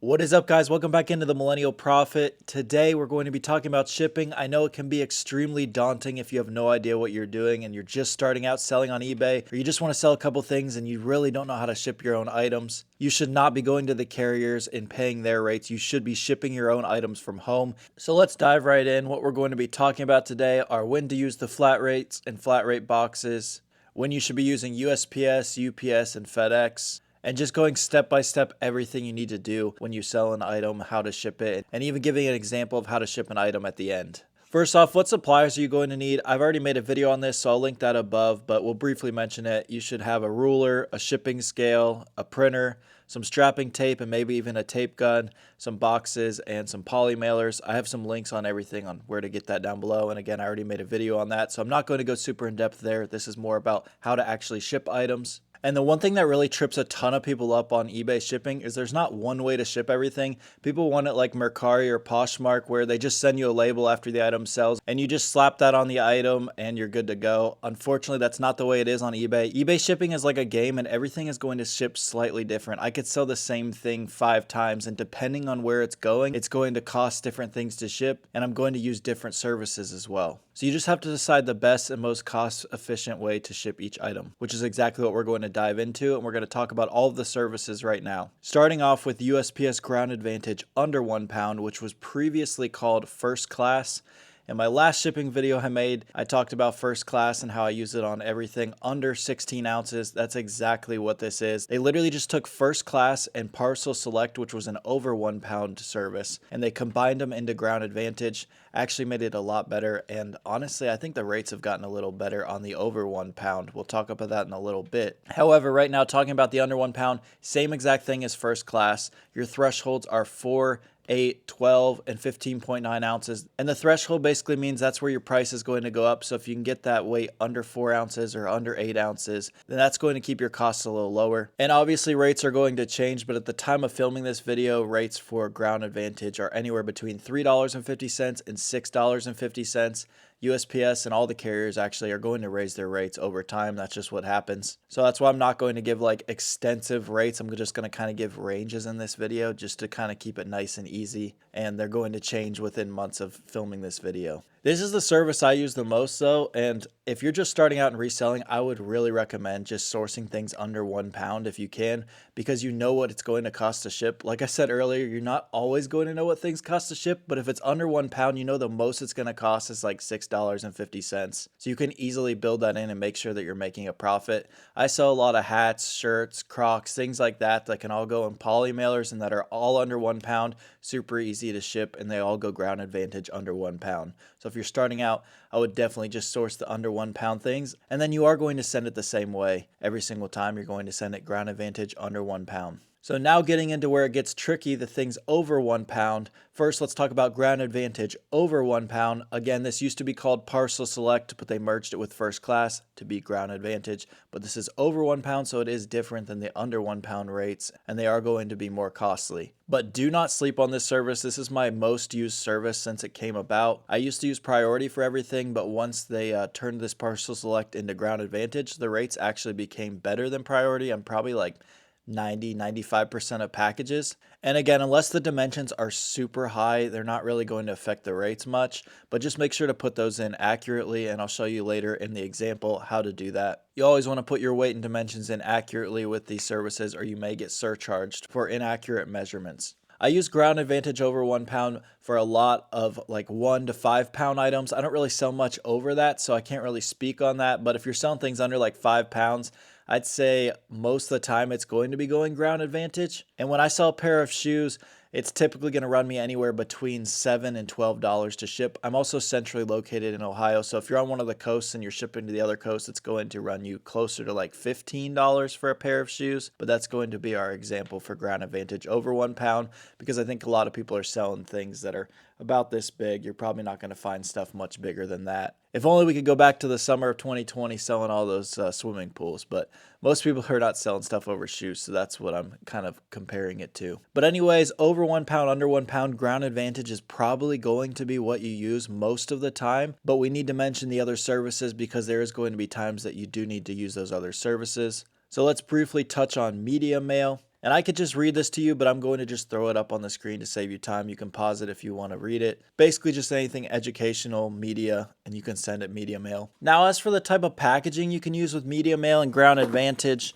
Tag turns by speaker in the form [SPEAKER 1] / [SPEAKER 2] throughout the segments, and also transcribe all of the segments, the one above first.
[SPEAKER 1] What is up, guys? Welcome back into the Millennial Profit. Today we're going to be talking about shipping. I know it can be extremely daunting if you have no idea what you're doing and you're just starting out selling on eBay, or you just want to sell a couple things and you really don't know how to ship your own items. You should not be going to the carriers and paying their rates. You should be shipping your own items from home. So let's dive right in. What we're going to be talking about today are when to use the flat rates and flat rate boxes, when you should be using USPS, UPS, and FedEx, and just going step by step everything you need to do when you sell an item, how to ship it, and even giving an example of how to ship an item at the end. First off, what supplies are you going to need? I've already made a video on this, so I'll link that above, but we'll briefly mention it. You should have a ruler, a shipping scale, a printer, some strapping tape, and maybe even a tape gun, some boxes, and some poly mailers. I have some links on everything on where to get that down below, and again, I already made a video on that, so I'm not going to go super in depth there. This is more about how to actually ship items. And the one thing that really trips a ton of people up on eBay shipping is there's not one way to ship everything. People want it like Mercari or Poshmark, where they just send you a label after the item sells and you just slap that on the item and you're good to go. Unfortunately, that's not the way it is on eBay. eBay shipping is like a game and everything is going to ship slightly different. I could sell the same thing 5 times and depending on where it's going to cost different things to ship, and I'm going to use different services as well. So you just have to decide the best and most cost efficient way to ship each item, which is exactly what we're going to dive into, and we're going to talk about all of the services right now. Starting off with USPS Ground Advantage under 1 pound, which was previously called First Class. In my last shipping video I made, I talked about First Class and how I use it on everything under 16 ounces. That's exactly what this is. They literally just took First Class and Parcel Select, which was an over 1 pound service, and they combined them into Ground Advantage. Actually made it a lot better, and honestly, I think the rates have gotten a little better on the over 1 pound. We'll talk about that in a little bit. However, right now, talking about the under 1 pound, same exact thing as First Class. Your thresholds are 4, 8, 12, and 15.9 ounces. And the threshold basically means that's where your price is going to go up. So if you can get that weight under 4 ounces or under 8 ounces, then that's going to keep your costs a little lower. And obviously rates are going to change, but at the time of filming this video, rates for Ground Advantage are anywhere between $3.50 and $6.50. USPS and all the carriers actually are going to raise their rates over time. That's just what happens. So that's why I'm not going to give like extensive rates. I'm just going to kind of give ranges in this video just to kind of keep it nice and easy. And they're going to change within months of filming this video. This is the service I use the most though, and if you're just starting out and reselling, I would really recommend just sourcing things under 1 pound if you can, because you know what it's going to cost to ship. Like I said earlier, you're not always going to know what things cost to ship, but if it's under 1 pound, you know the most it's going to cost is like $6.50. So you can easily build that in and make sure that you're making a profit. I sell a lot of hats, shirts, Crocs, things like that can all go in poly mailers and that are all under 1 pound, super easy to ship, and they all go Ground Advantage under 1 pound. So if you're starting out, I would definitely just source the under 1 pound things, and then you are going to send it the same way. Every single time you're going to send it Ground Advantage under 1 pound. So now getting into where it gets tricky, the things over 1 pound. First, let's talk about Ground Advantage over 1 pound. Again, this used to be called Parcel Select, but they merged it with First Class to be Ground Advantage. But this is over 1 pound, so it is different than the under 1 pound rates, and they are going to be more costly. But do not sleep on this service. This is my most used service since it came about. I used to use Priority for everything, but once they turned this Parcel Select into Ground Advantage, the rates actually became better than Priority. I'm probably like 95% of packages. And again, unless the dimensions are super high, they're not really going to affect the rates much, but just make sure to put those in accurately, and I'll show you later in the example how to do that. You always want to put your weight and dimensions in accurately with these services, or you may get surcharged for inaccurate measurements. I use Ground Advantage over 1 pound for a lot of like 1 to 5 pound items. I don't really sell much over that, so I can't really speak on that, but if you're selling things under like 5 pounds, I'd say most of the time it's going to be going Ground Advantage. And when I sell a pair of shoes, it's typically going to run me anywhere between $7 and $12 to ship. I'm also centrally located in Ohio, so if you're on one of the coasts and you're shipping to the other coast, it's going to run you closer to like $15 for a pair of shoes. But that's going to be our example for Ground Advantage over 1 pound, because I think a lot of people are selling things that are about this big. You're probably not going to find stuff much bigger than that. If only we could go back to the summer of 2020 selling all those swimming pools, but most people are not selling stuff over shoes, so that's what I'm kind of comparing it to. But anyways, over 1 pound, under 1 pound, Ground Advantage is probably going to be what you use most of the time, but we need to mention the other services because there is going to be times that you do need to use those other services. So let's briefly touch on medium mail. And I could just read this to you, but I'm going to just throw it up on the screen to save you time. You can pause it if you want to read it. Basically just anything educational, media, and you can send it media mail. Now, as for the type of packaging you can use with media mail and Ground Advantage,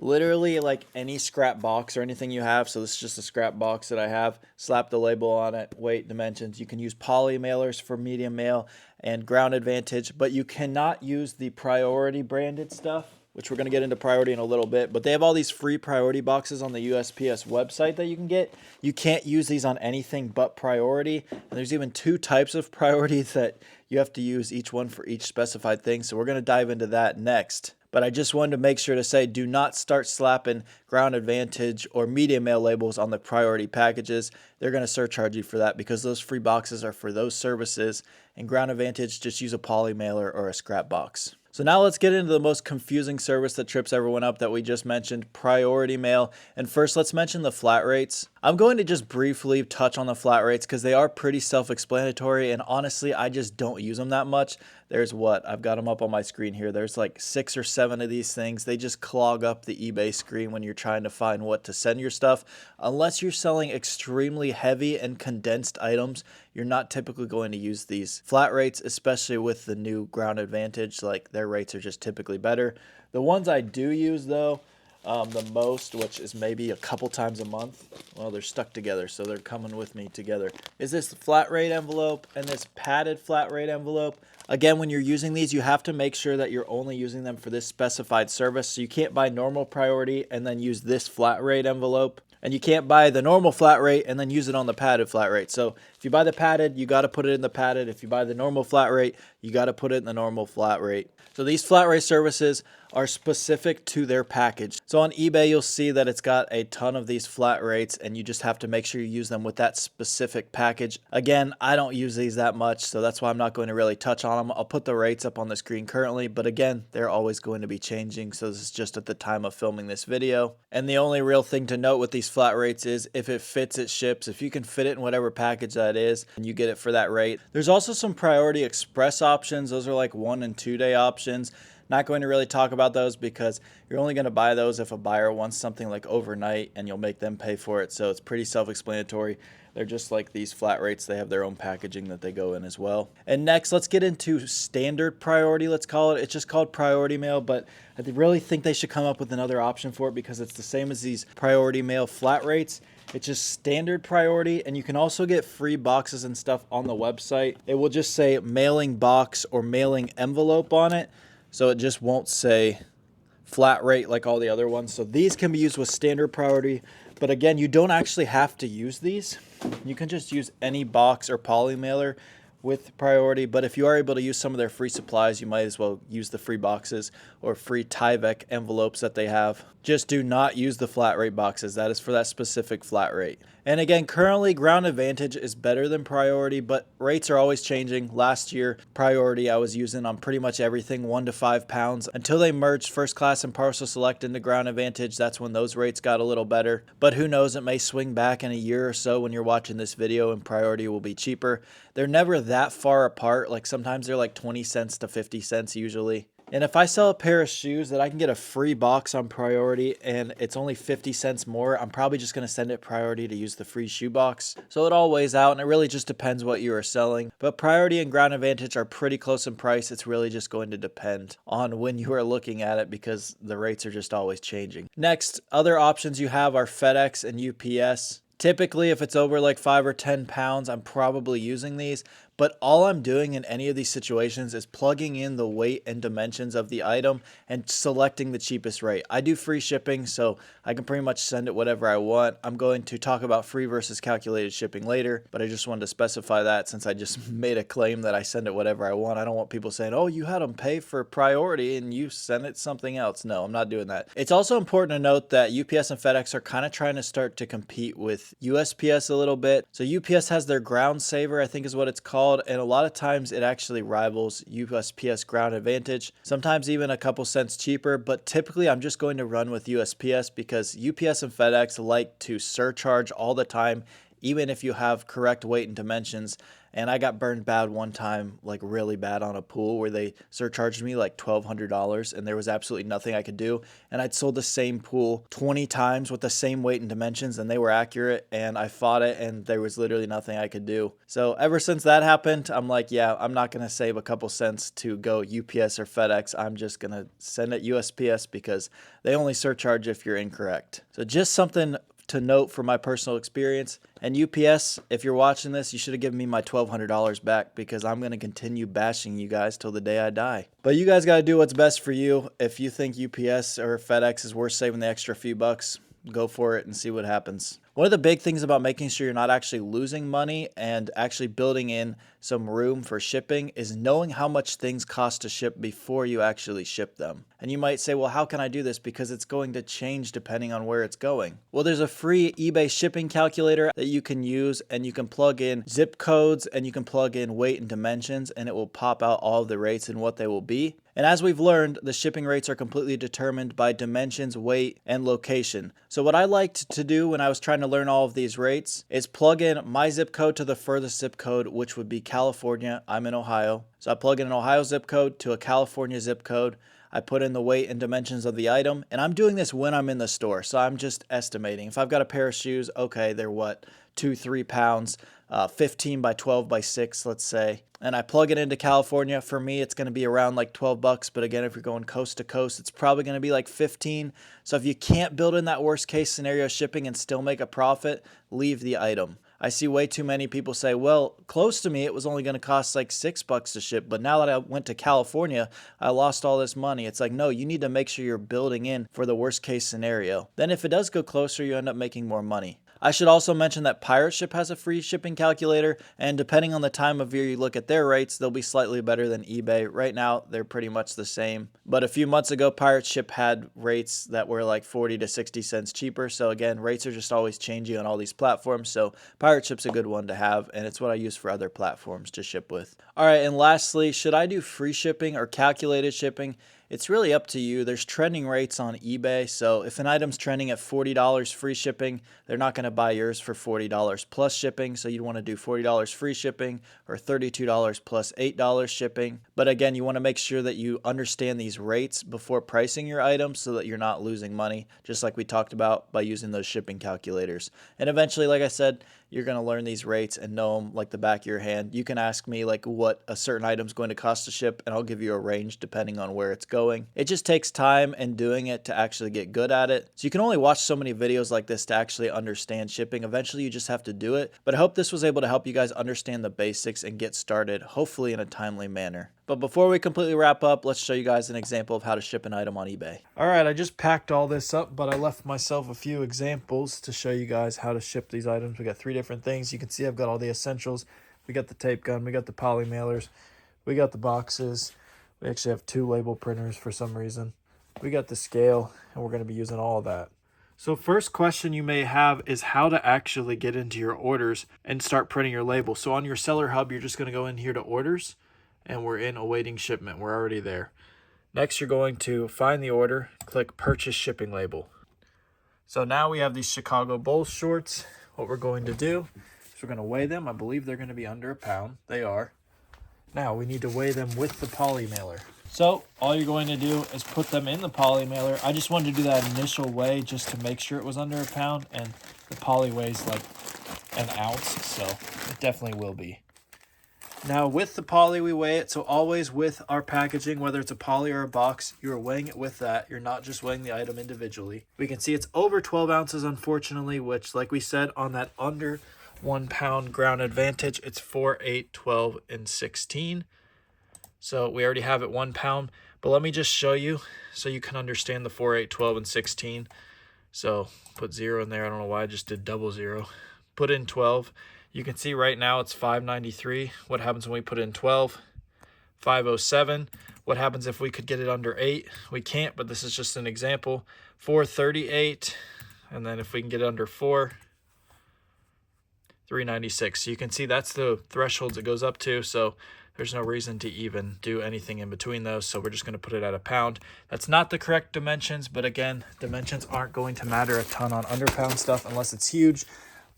[SPEAKER 1] literally like any scrap box or anything you have. So this is just a scrap box that I have. Slap the label on it, weight, dimensions. You can use poly mailers for media mail and Ground Advantage, but you cannot use the Priority branded stuff, which we're going to get into Priority in a little bit. But they have all these free Priority boxes on the USPS website that you can get. You can't use these on anything but Priority. And there's even 2 types of Priority that you have to use, each one for each specified thing. So we're going to dive into that next. But I just wanted to make sure to say, do not start slapping Ground Advantage or media mail labels on the Priority packages. They're going to surcharge you for that because those free boxes are for those services. And Ground Advantage, just use a poly mailer or a scrap box. So now let's get into the most confusing service that trips everyone up that we just mentioned, Priority Mail. And first, let's mention the flat rates. I'm going to just briefly touch on the flat rates because they are pretty self-explanatory, and honestly, I just don't use them that much. There's I've got them up on my screen here. There's like 6 or 7 of these things. They just clog up the eBay screen when you're trying to find what to send your stuff. Unless you're selling extremely heavy and condensed items, you're not typically going to use these flat rates, especially with the new Ground Advantage. Like, their rates are just typically better. The ones I do use though, the most, which is maybe a couple times a month, well, they're stuck together, so they're coming with me together, is this flat rate envelope and this padded flat rate envelope. Again, when you're using these, you have to make sure that you're only using them for this specified service. So you can't buy normal Priority and then use this flat rate envelope. And you can't buy the normal flat rate and then use it on the padded flat rate. So if you buy the padded, you got to put it in the padded. If you buy the normal flat rate, you got to put it in the normal flat rate. So these flat rate services are specific to their package. So on eBay, you'll see that it's got a ton of these flat rates, and you just have to make sure you use them with that specific package. Again, I don't use these that much, so that's why I'm not going to really touch on them. I'll put the rates up on the screen currently, but again, they're always going to be changing. So this is just at the time of filming this video. And the only real thing to note with these flat rates is if it fits, it ships. If you can fit it in whatever package that is, and you get it for that rate. There's also some Priority Express options. Those are like 1 and 2 day options. Not going to really talk about those because you're only going to buy those if a buyer wants something like overnight and you'll make them pay for it. So it's pretty self-explanatory. They're just like these flat rates. They have their own packaging that they go in as well. And next, let's get into standard Priority, let's call it. It's just called Priority Mail, but I really think they should come up with another option for it because it's the same as these Priority Mail flat rates. It's just standard Priority, and you can also get free boxes and stuff on the website. It will just say mailing box or mailing envelope on it. So it just won't say flat rate like all the other ones. So these can be used with standard Priority. But again, you don't actually have to use these. You can just use any box or poly mailer with Priority. But if you are able to use some of their free supplies, you might as well use the free boxes or free Tyvek envelopes that they have. Just do not use the flat rate boxes. That is for that specific flat rate. And again, currently Ground Advantage is better than Priority, but rates are always changing. Last year, Priority I was using on pretty much everything 1 to 5 pounds. Until they merged First Class and Parcel Select into Ground Advantage, that's when those rates got a little better. But who knows, it may swing back in a year or so when you're watching this video and Priority will be cheaper. They're never that far apart. Like sometimes they're like 20 cents to 50 cents usually. And if I sell a pair of shoes that I can get a free box on Priority and it's only 50 cents more, I'm probably just going to send it Priority to use the free shoe box. So it all weighs out, and it really just depends what you are selling. But Priority and Ground Advantage are pretty close in price. It's really just going to depend on when you are looking at it because the rates are just always changing. Next, other options you have are FedEx and UPS. Typically, if it's over like 5 or 10 pounds, I'm probably using these. But all I'm doing in any of these situations is plugging in the weight and dimensions of the item and selecting the cheapest rate. I do free shipping, so I can pretty much send it whatever I want. I'm going to talk about free versus calculated shipping later, but I just wanted to specify that since I just made a claim that I send it whatever I want. I don't want people saying, oh, you had them pay for Priority and you sent it something else. No, I'm not doing that. It's also important to note that UPS and FedEx are kind of trying to start to compete with USPS a little bit. So UPS has their Ground Saver, I think is what it's called. And a lot of times it actually rivals USPS Ground Advantage, sometimes even a couple cents cheaper, but typically I'm just going to run with USPS because UPS and FedEx like to surcharge all the time even if you have correct weight and dimensions. And I got burned bad one time, like really bad on a pool where they surcharged me like $1,200 and there was absolutely nothing I could do. And I'd sold the same pool 20 times with the same weight and dimensions and they were accurate, and I fought it and there was literally nothing I could do. So ever since that happened, I'm like, yeah, I'm not going to save a couple cents to go UPS or FedEx. I'm just going to send it USPS because they only surcharge if you're incorrect. So just something to note from my personal experience. And UPS, if you're watching this, you should have given me my $1,200 back because I'm going to continue bashing you guys till the day I die. But you guys got to do what's best for you. If you think UPS or FedEx is worth saving the extra few bucks, go for it and see what happens. One of the big things about making sure you're not actually losing money and actually building in some room for shipping is knowing how much things cost to ship before you actually ship them. And you might say, well, how can I do this? Because it's going to change depending on where it's going. Well, there's a free eBay shipping calculator that you can use, and you can plug in zip codes and you can plug in weight and dimensions, and it will pop out all of the rates and what they will be. And as we've learned, the shipping rates are completely determined by dimensions, weight, and location. So what I liked to do when I was trying to learn all of these rates is plug in my zip code to the furthest zip code, which would be California. I'm in Ohio. So I plug in an Ohio zip code to a California zip code. I put in the weight and dimensions of the item, and I'm doing this when I'm in the store. So I'm just estimating. If I've got a pair of shoes, okay, they're what, 2-3 pounds, 15 by 12 by 6, let's say. And I plug it into California. For me, it's going to be around like 12 bucks. But again, if you're going coast to coast, it's probably going to be like 15. So if you can't build in that worst case scenario shipping and still make a profit, leave the item. I see way too many people say, well, close to me, it was only going to cost like $6 to ship. But now that I went to California, I lost all this money. It's like, no, you need to make sure you're building in for the worst case scenario. Then if it does go closer, you end up making more money. I should also mention that Pirate Ship has a free shipping calculator, and depending on the time of year you look at their rates, they'll be slightly better than eBay. Right now, they're pretty much the same. But a few months ago, Pirate Ship had rates that were like 40 to 60 cents cheaper. So again, rates are just always changing on all these platforms. So Pirate Ship's a good one to have, and it's what I use for other platforms to ship with. All right, and lastly, should I do free shipping or calculated shipping? It's really up to you. There's trending rates on eBay. So if an item's trending at $40 free shipping, they're not going to buy yours for $40 plus shipping. So you'd want to do $40 free shipping or $32 plus $8 shipping. But again, you want to make sure that you understand these rates before pricing your items so that you're not losing money, just like we talked about by using those shipping calculators. And eventually, like I said, you're going to learn these rates and know them like the back of your hand. You can ask me like what a certain item's going to cost to ship, and I'll give you a range depending on where it's going. It just takes time and doing it to actually get good at it. So you can only watch so many videos like this to actually understand shipping. Eventually, you just have to do it. But I hope this was able to help you guys understand the basics and get started, hopefully in a timely manner. But before we completely wrap up, let's show you guys an example of how to ship an item on eBay. All right, I just packed all this up, but I left myself a few examples to show you guys how to ship these items. We got 3 different things. You can see I've got all the essentials. We got the tape gun, we got the poly mailers, we got the boxes. We actually have 2 label printers for some reason. We got the scale, and we're going to be using all of that. So first question you may have is how to actually get into your orders and start printing your label. So on your Seller Hub, you're just going to go in here to orders, and we're in awaiting shipment. We're already there. Next, you're going to find the order, click purchase shipping label. So now we have these Chicago Bulls shorts. What we're going to do is we're going to weigh them. I believe they're going to be under a pound. They are. Now we need to weigh them with the poly mailer. So all you're going to do is put them in the poly mailer. I just wanted to do that initial weigh just to make sure it was under a pound, and the poly weighs like an ounce, so it definitely will be. Now with the poly we weigh it, so always with our packaging, whether it's a poly or a box, you're weighing it with that. You're not just weighing the item individually. We can see it's over 12 ounces unfortunately, which like we said on that under 1 pound Ground Advantage, it's 4, 8, 12, and 16. So we already have it 1 pound, but let me just show you so you can understand the 4, 8, 12, and 16. So put 0 in there. I don't know why I just did 00. Put in 12. You can see right now it's 593. What happens when we put in 12? 507. What happens if we could get it under 8? We can't, but this is just an example. 438. And then if we can get it under 4, 396. So you can see that's the thresholds it goes up to. So there's no reason to even do anything in between those. So we're just going to put it at a pound. That's not the correct dimensions, but again, dimensions aren't going to matter a ton on under pound stuff unless it's huge.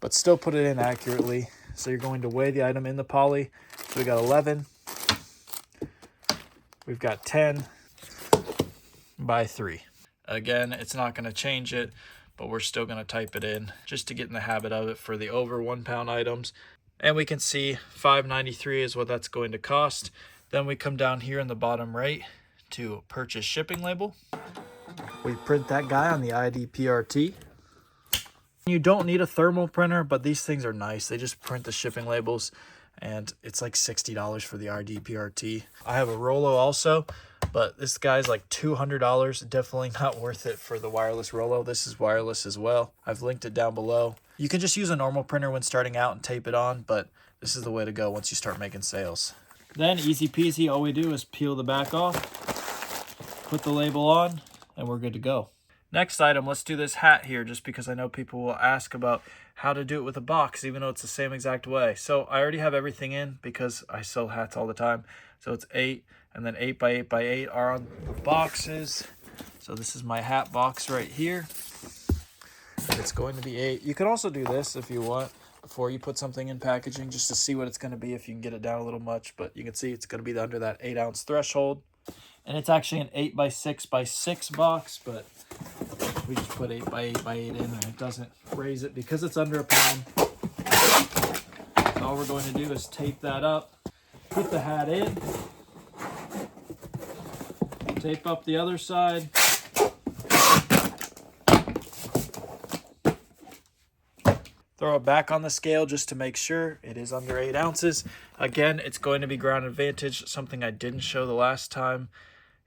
[SPEAKER 1] but still put it in accurately. So you're going to weigh the item in the poly. So we got 11. We've got 10 by 3. Again, it's not going to change it, but we're still going to type it in just to get in the habit of it for the over 1 pound items. And we can see $5.93 is what that's going to cost. Then we come down here in the bottom right to purchase shipping label. We print that guy on the IDPRT. You don't need a thermal printer, but these things are nice. They just print the shipping labels, and it's like $60 for the IDPRT. I have a Rollo also, but this guy's like $200. Definitely not worth it for the wireless Rollo. This is wireless as well. I've linked it down below. You can just use a normal printer when starting out and tape it on, but this is the way to go once you start making sales. Then easy peasy, all we do is peel the back off, put the label on, and we're good to go. Next item, let's do this hat here, just because I know people will ask about how to do it with a box, even though it's the same exact way. So I already have everything in because I sell hats all the time. So it's 8, and then 8 by 8 by 8 are on the boxes. So this is my hat box right here. And it's going to be 8. You can also do this if you want before you put something in packaging, just to see what it's going to be if you can get it down a little much. But you can see it's going to be under that 8-ounce threshold. And it's actually an 8 by 6 by 6 box, but we just put 8 by 8 by 8 in, and it doesn't raise it because it's under a pound. So all we're going to do is tape that up, put the hat in, tape up the other side, throw it back on the scale just to make sure it is under 8 ounces. Again, it's going to be Ground Advantage. Something I didn't show the last time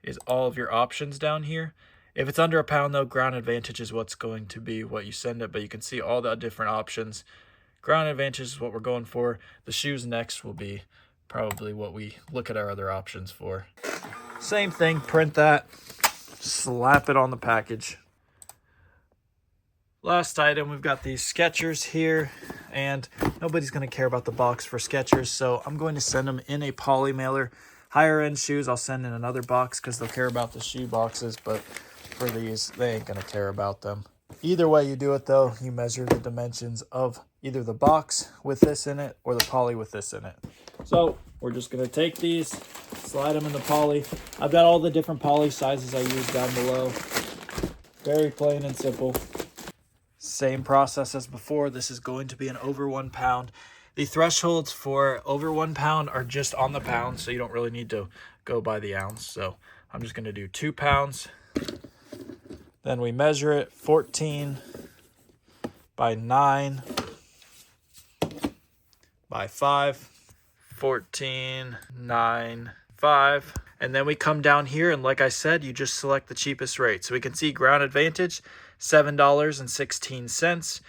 [SPEAKER 1] is all of your options down here. If it's under a pound though, Ground Advantage is what's going to be what you send it, but you can see all the different options. Ground Advantage is what we're going for. The shoes next will be probably what we look at our other options for. Same thing, print that, slap it on the package. Last item, we've got these Skechers here, and nobody's going to care about the box for Skechers, so I'm going to send them in a poly mailer. Higher end shoes, I'll send in another box because they'll care about the shoe boxes, but for these, they ain't going to care about them. Either way you do it though, you measure the dimensions of either the box with this in it or the poly with this in it. So we're just going to take these, slide them in the poly. I've got all the different poly sizes I use down below. Very plain and simple. Same process as before. This is going to be an over 1 pound. The thresholds for over 1 pound are just on the pound, so you don't really need to go by the ounce. So I'm just going to do 2 pounds. Then we measure it 14 by 9 by 5. 14, 9, 5. And then we come down here, and like I said, you just select the cheapest rate. So we can see Ground Advantage, $7.16.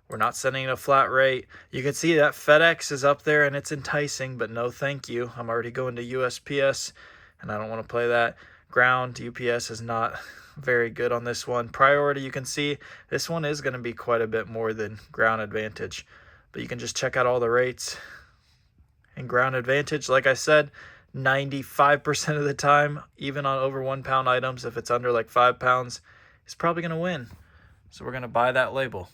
[SPEAKER 1] We're not sending a flat rate. You can see that FedEx is up there, and it's enticing, but no thank you. I'm already going to USPS, and I don't want to play that. Ground UPS is not very good on this one. Priority, you can see this one is going to be quite a bit more than Ground Advantage, but you can just check out all the rates. And Ground Advantage, like I said, 95% of the time, even on over 1 pound items, if it's under like 5 pounds, it's probably going to win. So we're going to buy that label.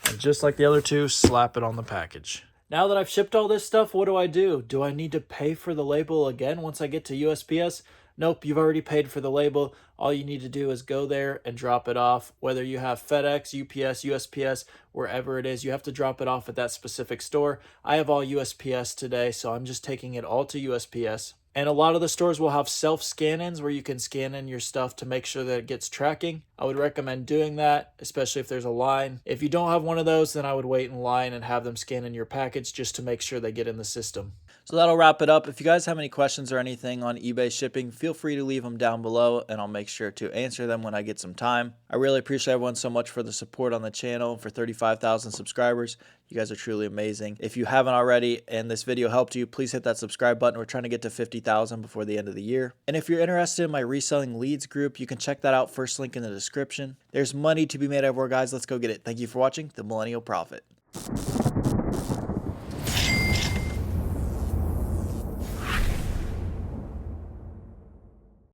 [SPEAKER 1] And just like the other two, slap it on the package. Now that I've shipped all this stuff, what do? Do I need to pay for the label again once I get to USPS? Nope, you've already paid for the label. All you need to do is go there and drop it off. Whether you have FedEx, UPS, USPS, wherever it is, you have to drop it off at that specific store. I have all USPS today, so I'm just taking it all to USPS. And a lot of the stores will have self-scan-ins where you can scan in your stuff to make sure that it gets tracking. I would recommend doing that, especially if there's a line. If you don't have one of those, then I would wait in line and have them scan in your package just to make sure they get in the system. So that'll wrap it up. If you guys have any questions or anything on eBay shipping, feel free to leave them down below, and I'll make sure to answer them when I get some time. I really appreciate everyone so much for the support on the channel. For 35,000 subscribers, you guys are truly amazing. If you haven't already and this video helped you, please hit that subscribe button. We're trying to get to 50,000 before the end of the year. And if you're interested in my reselling leads group, you can check that out. First link in the description. There's money to be made everywhere, guys. Let's go get it. Thank you for watching The Millennial Prophet.